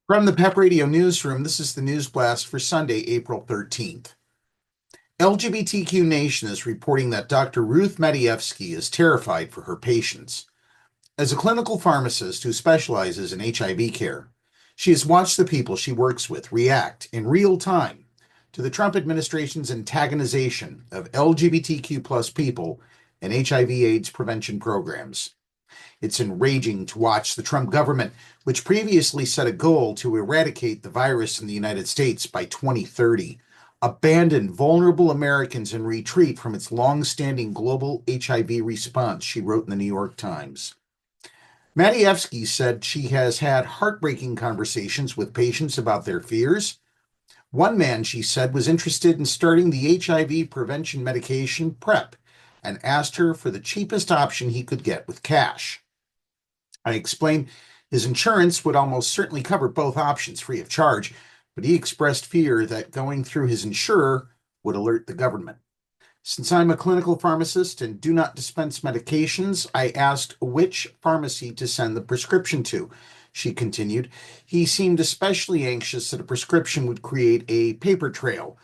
From the PEP Radio Newsroom, this is the News Blast for Sunday, April 13th. LGBTQ Nation is reporting that Dr. Ruth Madievsky is terrified for her patients. As a clinical pharmacist who specializes in HIV care, she has watched the people she works with react in real time to the Trump administration's antagonization of LGBTQ plus people and HIV/AIDS prevention programs. It's enraging to watch the Trump government, which previously set a goal to eradicate the virus in the United States by 2030, abandon vulnerable Americans and retreat from its long-standing global HIV response, she wrote in the New York Times. Madievsky said she has had heartbreaking conversations with patients about their fears. One man, she said, was interested in starting the HIV prevention medication PrEP and asked her for the cheapest option he could get with cash. I explained his insurance would almost certainly cover both options free of charge, but he expressed fear that going through his insurer would alert the government. Since I'm a clinical pharmacist and do not dispense medications, I asked which pharmacy to send the prescription to, she continued. He seemed especially anxious that a prescription would create a paper trail.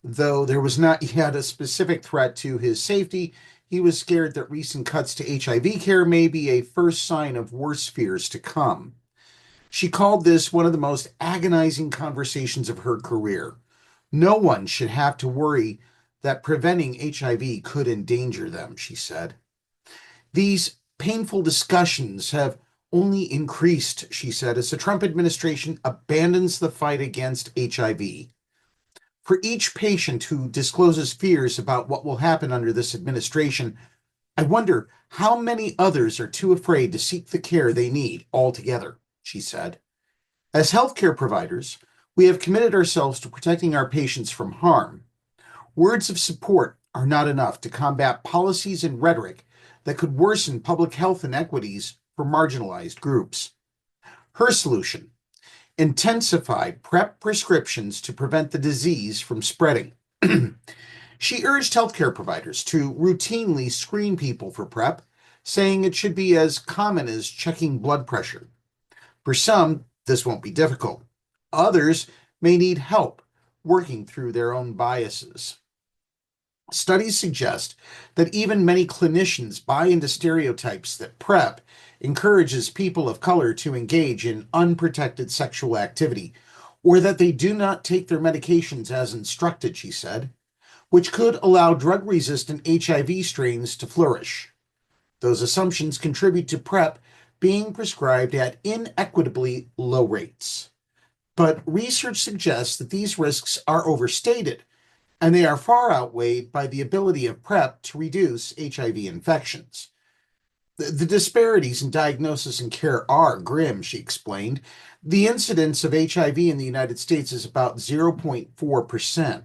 Though there was not yet a specific threat to his safety, he was scared that recent cuts to HIV care may be a first sign of worse fears to come. She called this one of the most agonizing conversations of her career. No one should have to worry that preventing HIV could endanger them, she said. These painful discussions have only increased, she said, as the Trump administration abandons the fight against HIV. For each patient who discloses fears about what will happen under this administration, I wonder how many others are too afraid to seek the care they need altogether, she said. As healthcare providers, we have committed ourselves to protecting our patients from harm. Words of support are not enough to combat policies and rhetoric that could worsen public health inequities for marginalized groups. Her solution: intensified PrEP prescriptions to prevent the disease from spreading. She urged healthcare providers to routinely screen people for PrEP, saying it should be as common as checking blood pressure. For some, this won't be difficult. Others may need help working through their own biases. Studies suggest that even many clinicians buy into stereotypes that PrEP encourages people of color to engage in unprotected sexual activity, or that they do not take their medications as instructed, she said, which could allow drug-resistant HIV strains to flourish. Those assumptions contribute to PrEP being prescribed at inequitably low rates. But research suggests that these risks are overstated, and they are far outweighed by the ability of PrEP to reduce HIV infections. The disparities in diagnosis and care are grim, she explained. The incidence of HIV in the United States is about 0.4%,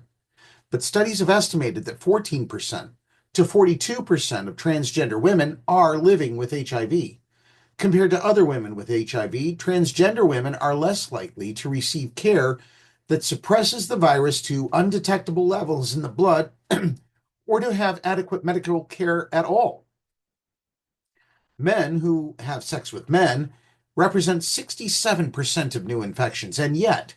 but studies have estimated that 14% to 42% of transgender women are living with HIV. Compared to other women with HIV, transgender women are less likely to receive care that suppresses the virus to undetectable levels in the blood or to have adequate medical care at all. Men who have sex with men represent 67% of new infections, and yet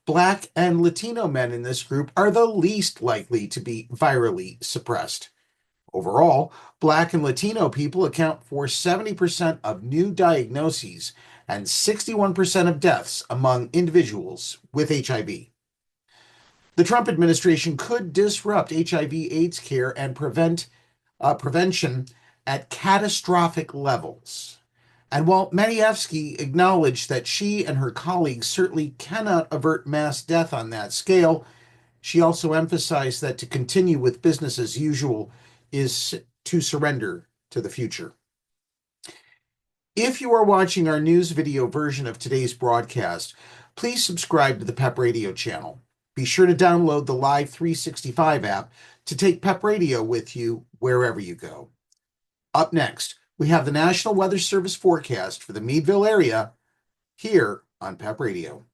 Black and Latino men in this group are the least likely to be virally suppressed. Overall, Black and Latino people account for 70% of new diagnoses and 61% of deaths among individuals with HIV. The Trump administration could disrupt HIV/AIDS care and prevention at catastrophic levels. And while Madievsky acknowledged that she and her colleagues certainly cannot avert mass death on that scale, she also emphasized that to continue with business as usual is to surrender to the future. If you are watching our news video version of today's broadcast, please subscribe to the PEP Radio channel. Be sure to download the Live 365 app to take PEP Radio with you wherever you go. Up next, we have the National Weather Service forecast for the Meadville area here on PEP Radio.